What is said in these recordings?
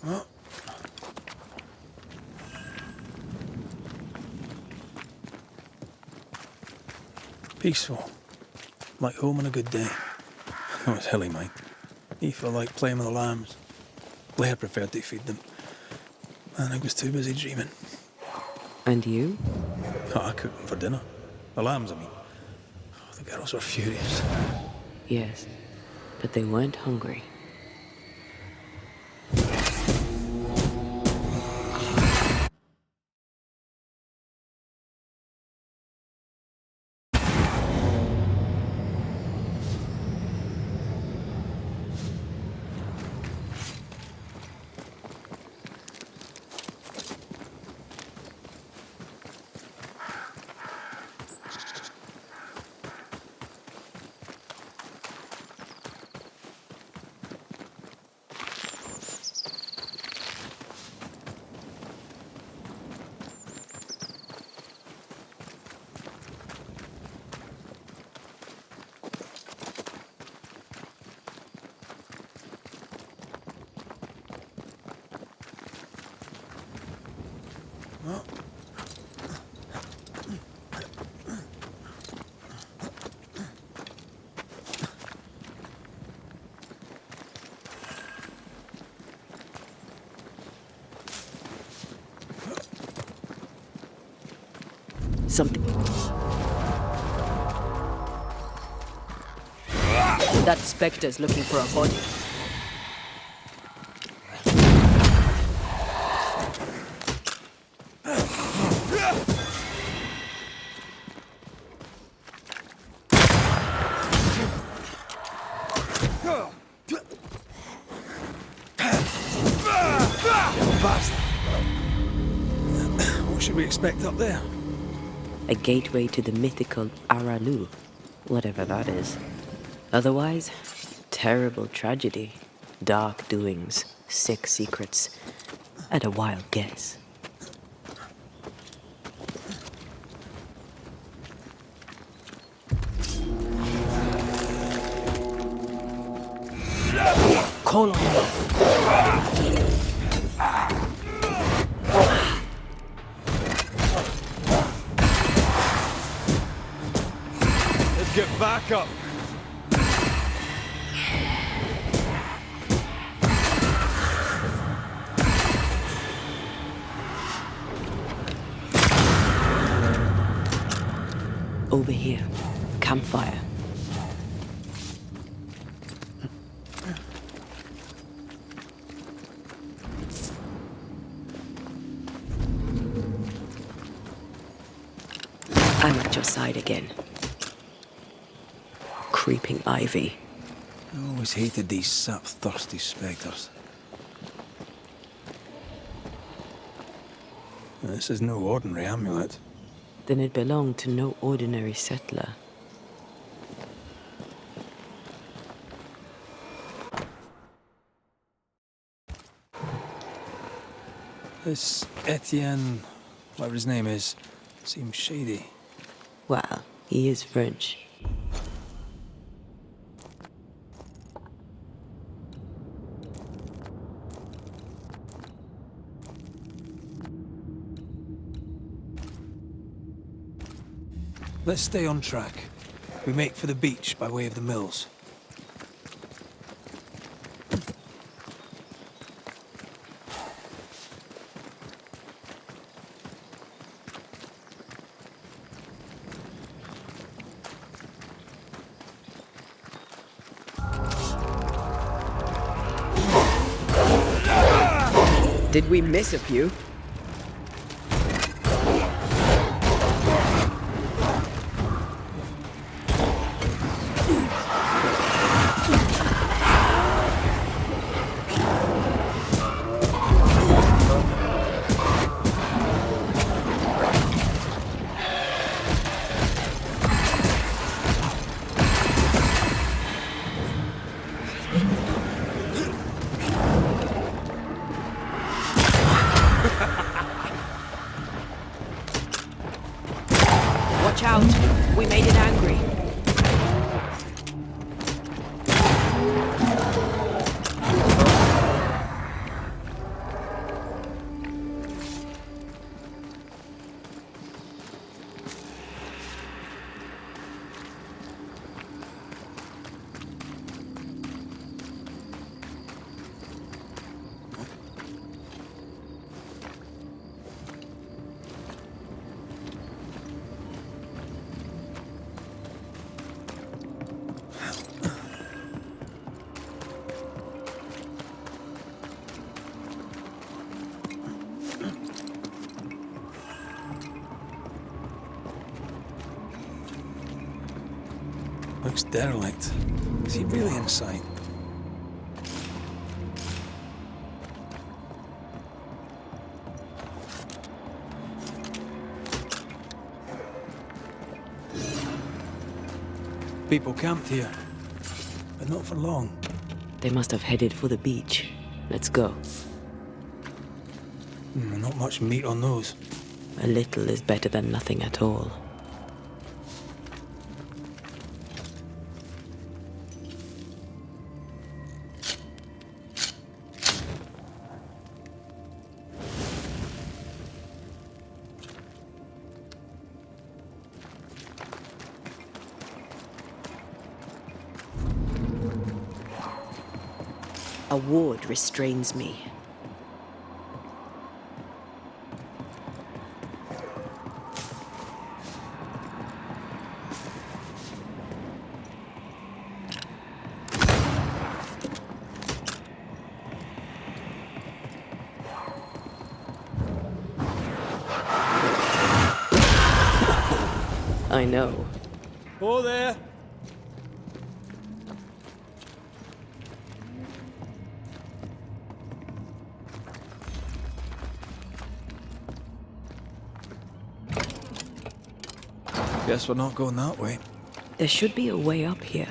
Well, peaceful. Like home on a good day. Oh, it's hilly, mate. He felt like playing with the lambs. Blair preferred to feed them. And I was too busy dreaming. And you? Oh, I cooked them for dinner. The lambs, I mean. Oh, the girls were furious. Yes, but they weren't hungry. Something. That specter's looking for a body. What should we expect up there? A gateway to the mythical Aralu, whatever that is. Otherwise, terrible tragedy, dark doings, sick secrets, and a wild guess. Call on me. Get back up! Over here. Campfire. I'm at your side again. Creeping ivy. I always hated these sap-thirsty spectres. This is no ordinary amulet. Then it belonged to no ordinary settler. This Etienne, whatever his name is, seems shady. Well, he is French. Let's stay on track. We make for the beach by way of the mills. Did we miss a few? looks derelict. Is he really inside? People camped here, but not for long. They must have headed for the beach. Let's go. Not much meat on those. A little is better than nothing at all. A ward restrains me. I know. Oh, there! Guess we're not going that way. There should be a way up here.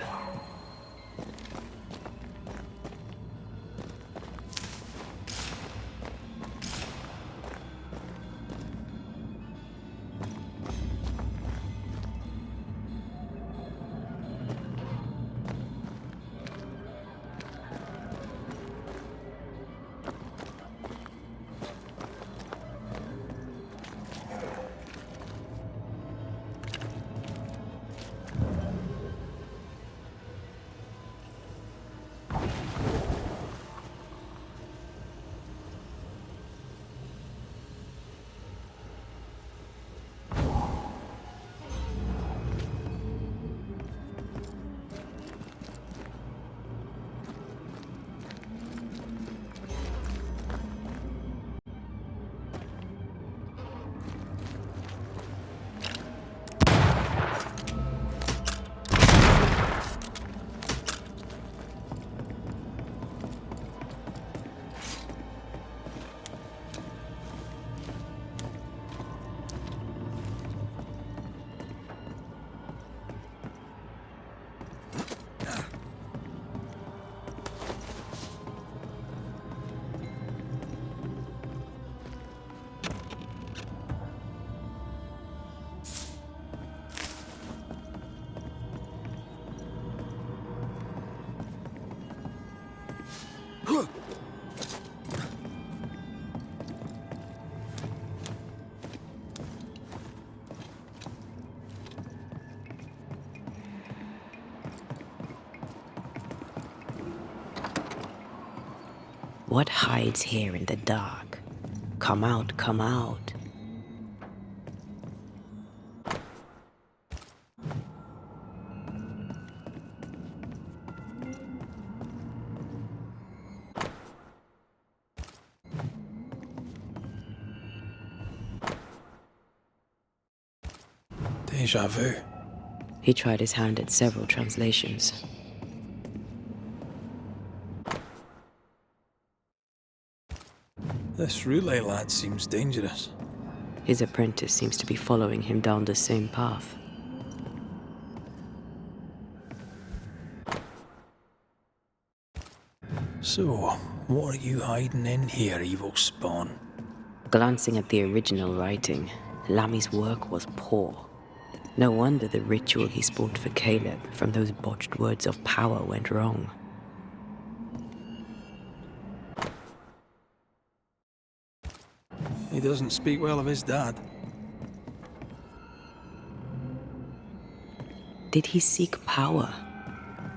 What hides here in the dark? Come out, come out. Deja vu. He tried his hand at several translations. This relay lad seems dangerous. His apprentice seems to be following him down the same path. So, what are you hiding in here, evil spawn? Glancing at the original writing, Lemmy's work was poor. No wonder the ritual he spawned for Caleb from those botched words of power went wrong. He doesn't speak well of his dad. Did he seek power?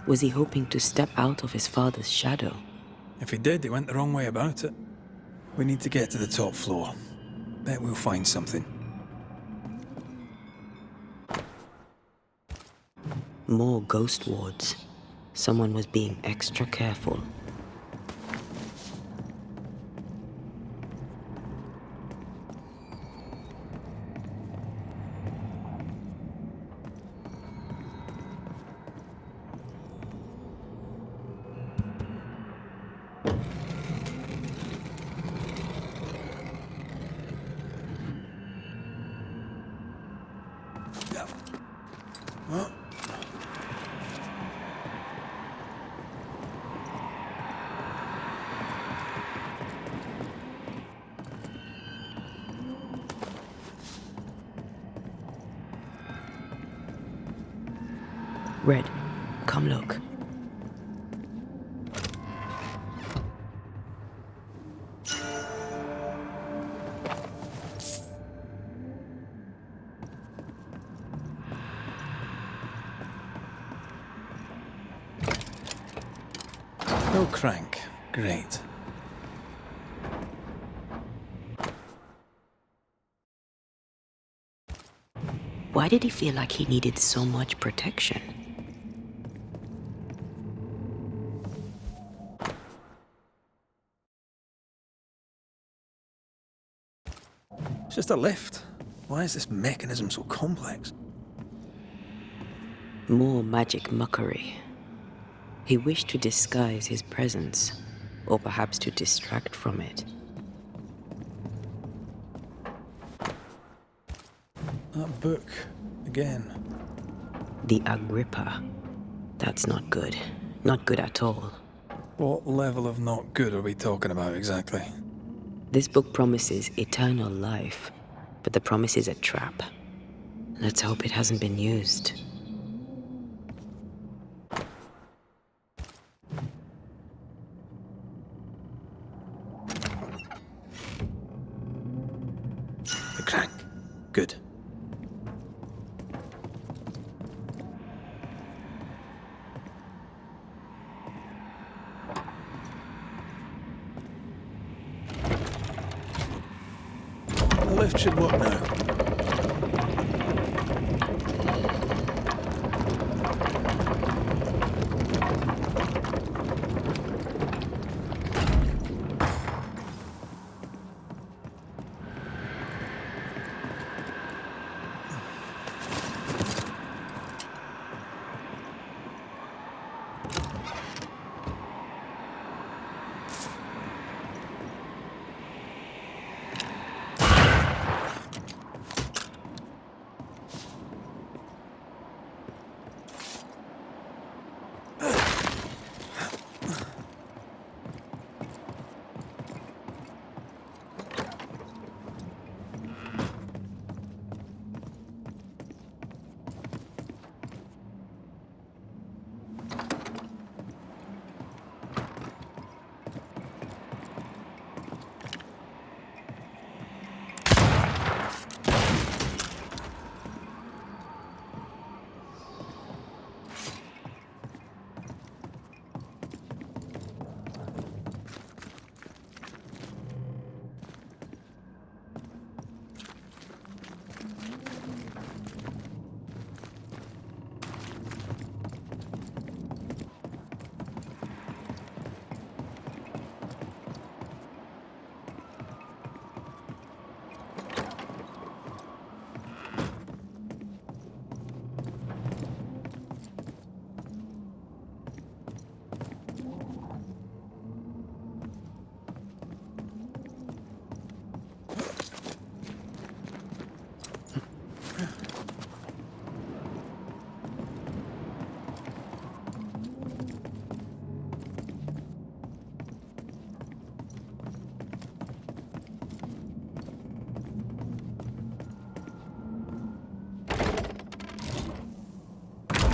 Was he hoping to step out of his father's shadow? If he did, he went the wrong way about it. We need to get to the top floor. Bet we'll find something. More ghost wards. Someone was being extra careful. Red, come look. No crank. Great. Why did he feel like he needed so much protection? It's just a lift. Why is this mechanism so complex? More magic muckery. He wished to disguise his presence, or perhaps to distract from it. That book. Again. The Agrippa. That's not good. Not good at all. What level of not good are we talking about exactly? This book promises eternal life, but the promise is a trap. Let's hope it hasn't been used. The crank. Good. The lift should work now.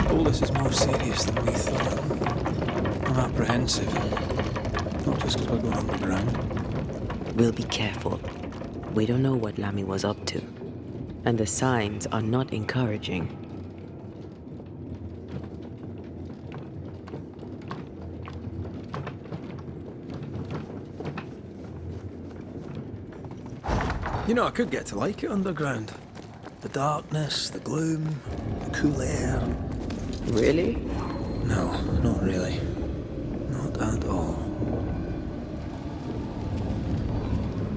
All this is more serious than we thought. I'm apprehensive. Not just because we're going underground. We'll be careful. We don't know what Lэмmi was up to. And the signs are not encouraging. You know, I could get to like it underground. The darkness, the gloom, the cool air. Really? No, not really. Not at all.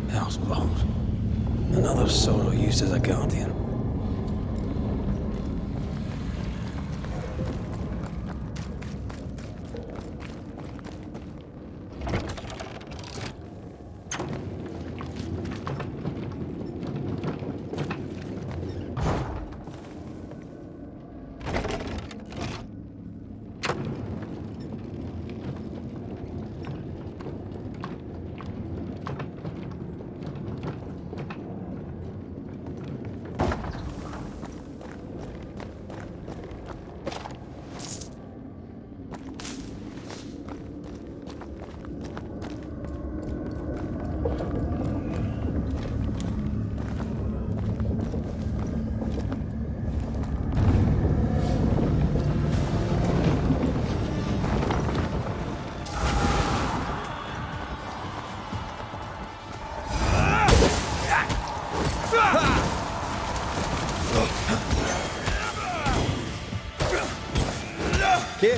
Hellspawn. Another sorrow used as a guardian.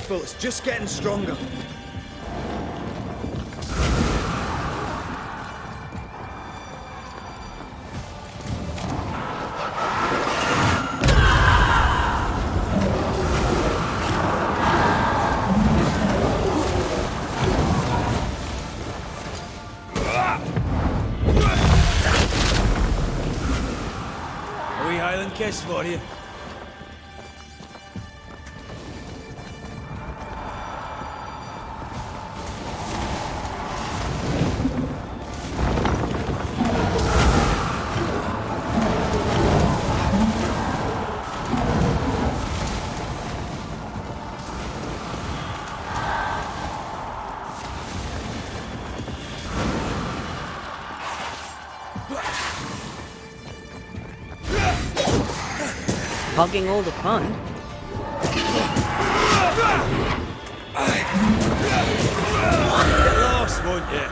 careful, it's just getting stronger. A wee Highland kiss for you. Hogging all the fun. Get lost, won't you?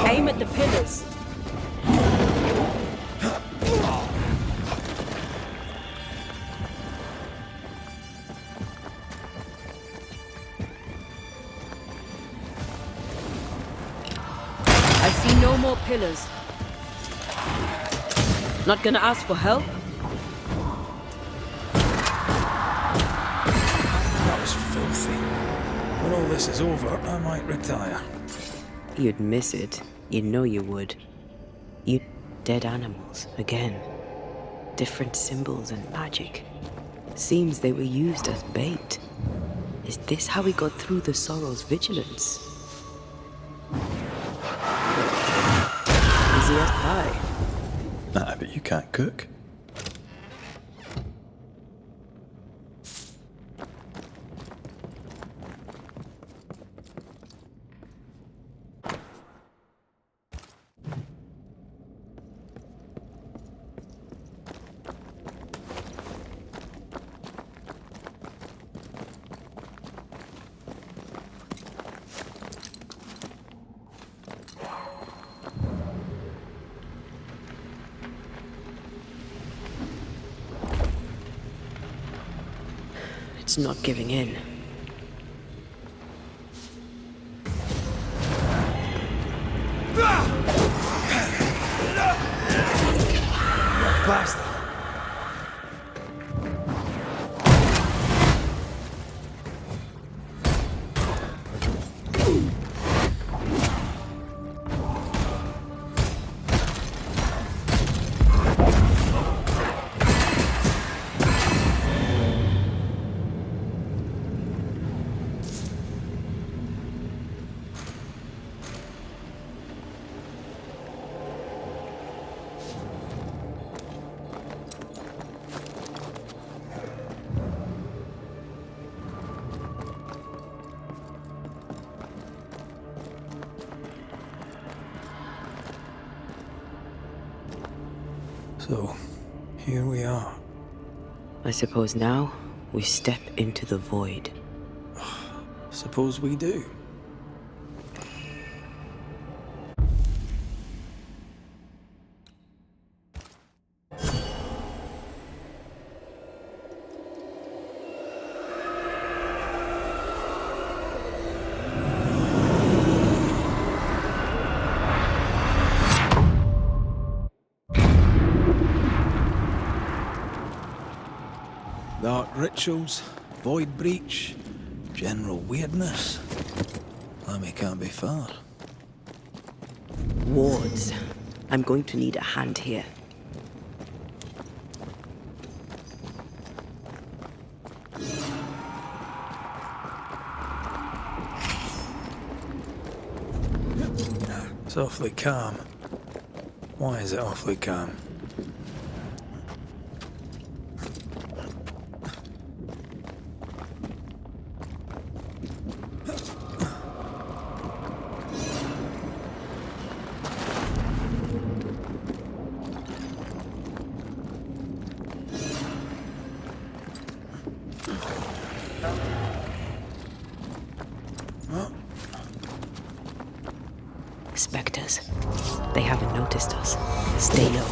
Aim at the pillars. I see no more pillars. Not gonna ask for help? That was filthy. When all this is over, I might retire. You'd miss it. You know you would. You dead animals again. Different symbols and magic. Seems they were used as bait. Is this how we got through the Sorrow's vigilance? Easy as pie. Nah, but you can't cook. It's not giving in. Bastard! So, here we are. I suppose now we step into the void. Suppose we do. Dark rituals, void breach, general weirdness. Lemmie can't be far. Wards. I'm going to need a hand here. It's awfully calm. Why is it awfully calm? Spectres. They haven't noticed us. Stay low.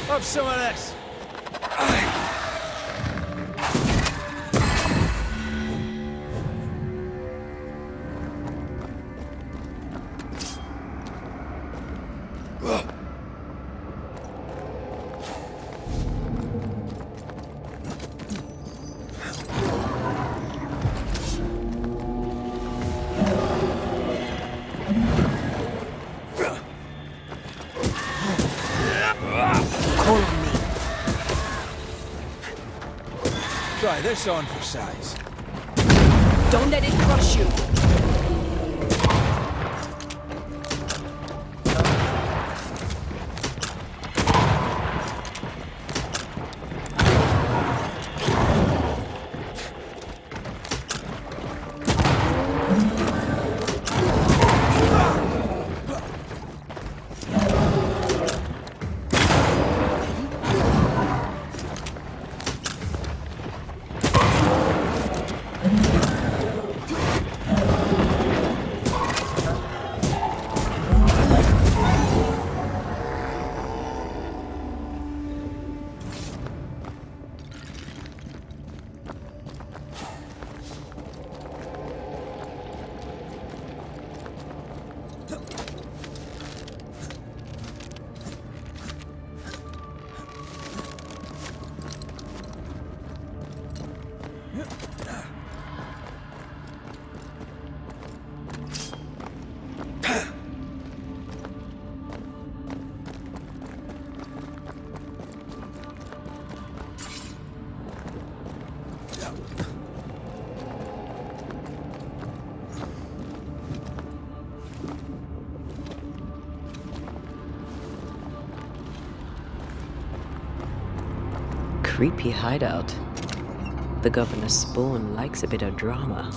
Have some of this. Try this on for size. Don't let it crush you. Creepy hideout. The governor's spawn likes a bit of drama.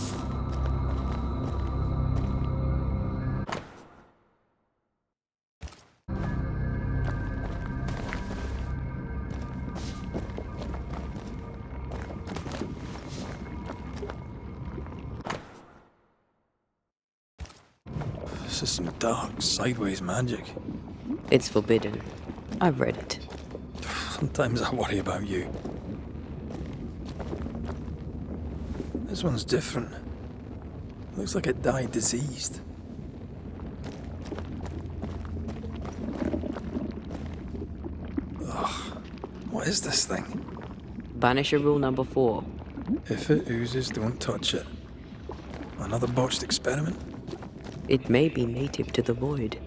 This is some dark, sideways magic. It's forbidden. I've read it. Sometimes I worry about you. This one's different. Looks like it died diseased. Ugh. What is this thing? Banisher rule number 4. If it oozes, don't touch it. Another botched experiment? It may be native to the void.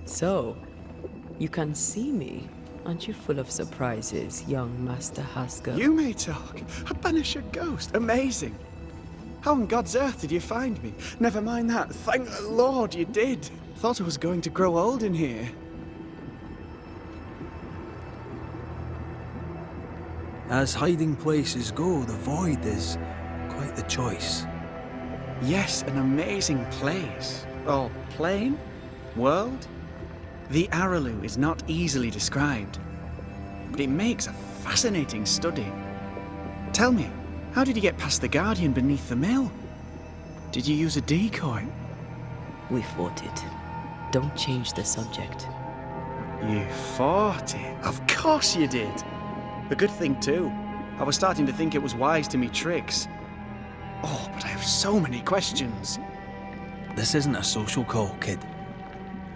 So, you can see me. Aren't you full of surprises, young Master Haskell? You may talk. A Banisher ghost. Amazing. How on God's earth did you find me? Never mind that. Thank the Lord you did. Thought I was going to grow old in here. As hiding places go, the void is quite the choice. Yes, an amazing place. Or plane? World? The Araloo is not easily described, but it makes a fascinating study. Tell me, how did you get past the Guardian beneath the mill? Did you use a decoy? We fought it. Don't change the subject. You fought it? Of course you did. A good thing too. I was starting to think it was wise to me tricks. Oh, but I have so many questions. This isn't a social call, kid.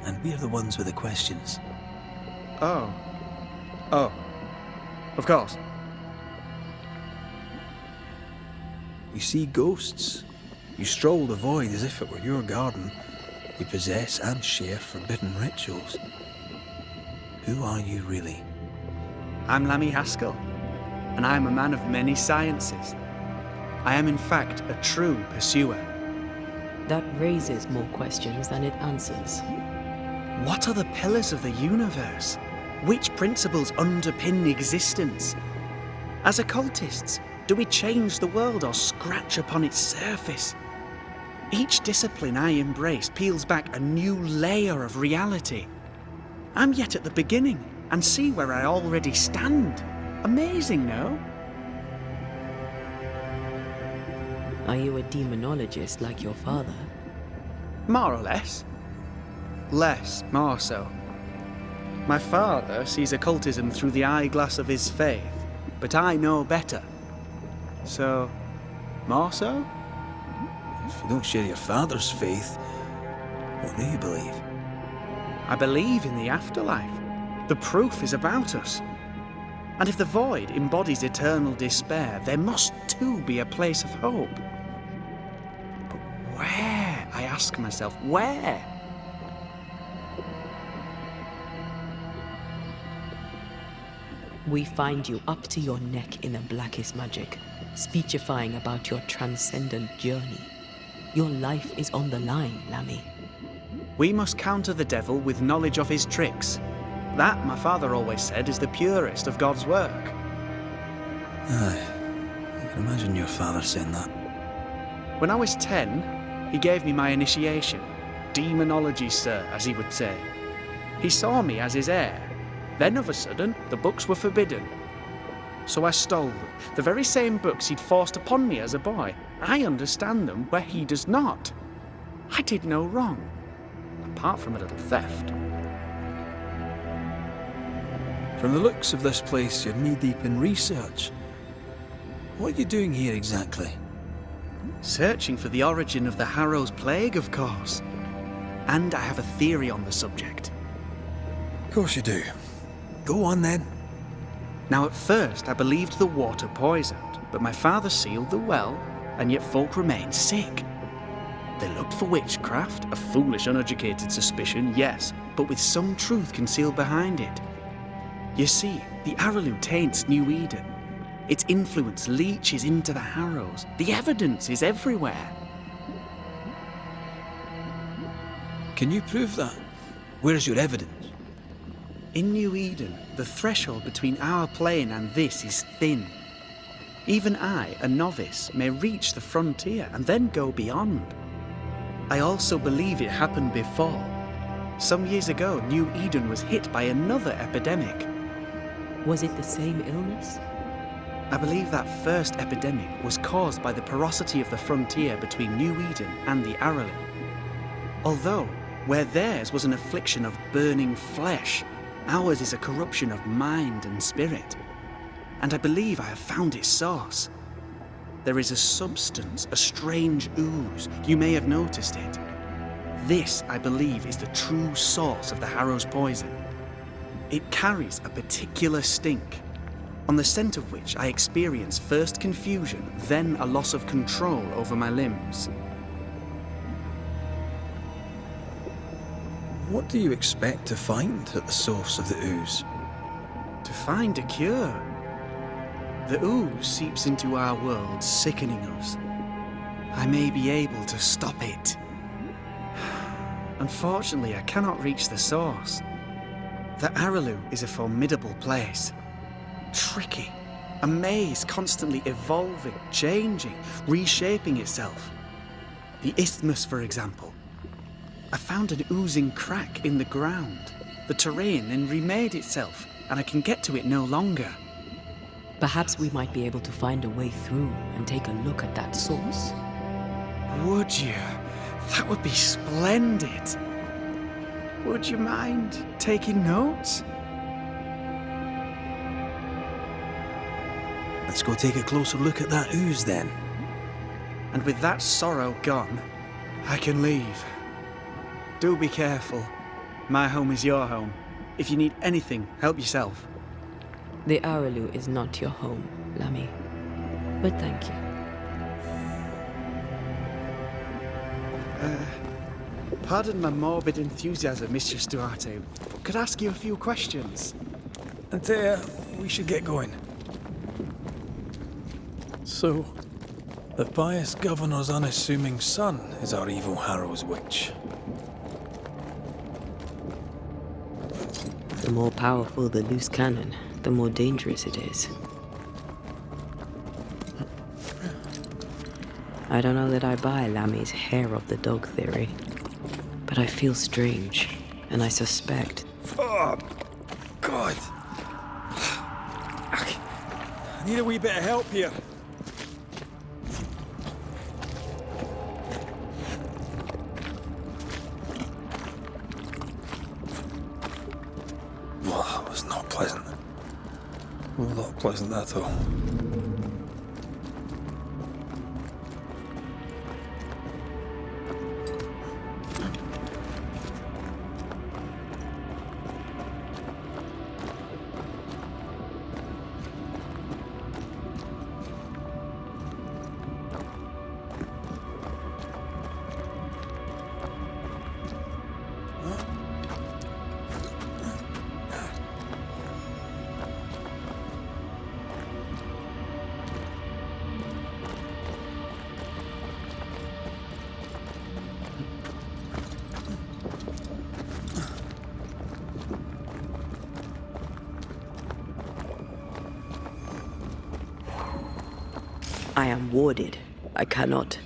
And we're the ones with the questions. Oh. Oh. Of course. You see ghosts. You stroll the void as if it were your garden. You possess and share forbidden rituals. Who are you really? I'm Lэмmi Haskell, and I am a man of many sciences. I am in fact a true pursuer. That raises more questions than it answers. What are the pillars of the universe? Which principles underpin existence? As occultists, do we change the world or scratch upon its surface? Each discipline I embrace peels back a new layer of reality. I'm yet at the beginning, and see where I already stand. Amazing, no? Are you a demonologist like your father? More or less. Less, more so. My father sees occultism through the eyeglass of his faith, but I know better. So, more so? If you don't share your father's faith, what do you believe? I believe in the afterlife. The proof is about us. And if the void embodies eternal despair, there must too be a place of hope. But where, I ask myself, where? We find you up to your neck in the blackest magic, speechifying about your transcendent journey. Your life is on the line, Lэмmi. We must counter the devil with knowledge of his tricks. That, my father always said, is the purest of God's work. Aye, I can imagine your father saying that. When I was 10, he gave me my initiation. Demonology, sir, as he would say. He saw me as his heir. Then, of a sudden, the books were forbidden. So I stole them, the very same books he'd forced upon me as a boy. I understand them where he does not. I did no wrong, apart from a little theft. From the looks of this place, you're knee-deep in research. What are you doing here exactly? Searching for the origin of the Harrow's plague, of course. And I have a theory on the subject. Of course you do. Go on then. Now, at first, I believed the water poisoned, but my father sealed the well, and yet folk remained sick. They looked for witchcraft, a foolish, uneducated suspicion, yes, but with some truth concealed behind it. You see, the Araloo taints New Eden. Its influence leaches into the Harrows. The evidence is everywhere. Can you prove that? Where's your evidence? In New Eden, the threshold between our plane and this is thin. Even I, a novice, may reach the frontier and then go beyond. I also believe it happened before. Some years ago, New Eden was hit by another epidemic. Was it the same illness? I believe that first epidemic was caused by the porosity of the frontier between New Eden and the Araloo. Although, where theirs was an affliction of burning flesh, ours is a corruption of mind and spirit. And I believe I have found its source. There is a substance, a strange ooze. You may have noticed it. This, I believe, is the true source of the Harrow's poison. It carries a particular stink, on the scent of which I experience first confusion, then a loss of control over my limbs. What do you expect to find at the source of the ooze? To find a cure. The ooze seeps into our world, sickening us. I may be able to stop it. Unfortunately, I cannot reach the source. The Araloo is a formidable place. Tricky. A maze constantly evolving, changing, reshaping itself. The isthmus, for example. I found an oozing crack in the ground. The terrain then remade itself, and I can get to it no longer. Perhaps we might be able to find a way through and take a look at that source. Would you? That would be splendid. Would you mind taking notes? Let's go take a closer look at that ooze then. And with that sorrow gone, I can leave. Do be careful. My home is your home. If you need anything, help yourself. The Araloo is not your home, Lэмmi. But thank you. Pardon my morbid enthusiasm, Mistress Duarte, but could I ask you a few questions? Antea, we should get going. So, the pious governor's unassuming son is our evil Harrow's witch. The more powerful the loose cannon, the more dangerous it is. I don't know that I buy Lemmy's hair of the dog theory, but I feel strange, and I suspect... Oh, God. I need a wee bit of help here. Well, that was not pleasant. Well, not pleasant at all. I am warded. I cannot.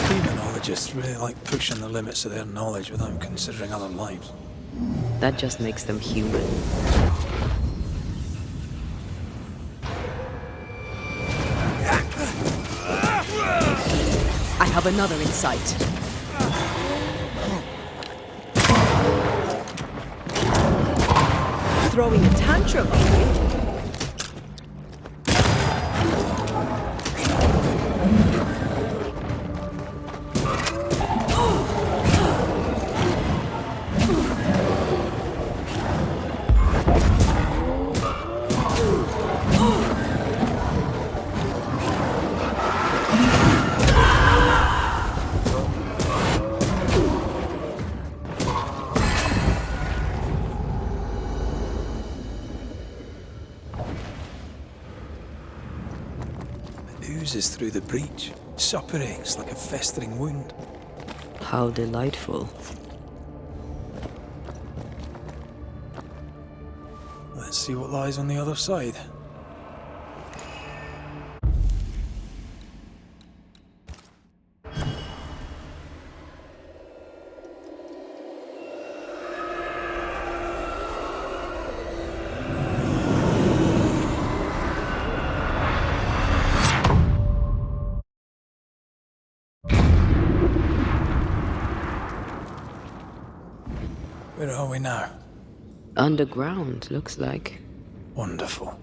Demonologists really like pushing the limits of their knowledge without considering other lives. That just makes them human. I have another in sight. Throwing a tantrum, are you? Oozes through the breach, suppurates like a festering wound. How delightful. Let's see what lies on the other side. Where are we now? Underground, looks like. Wonderful.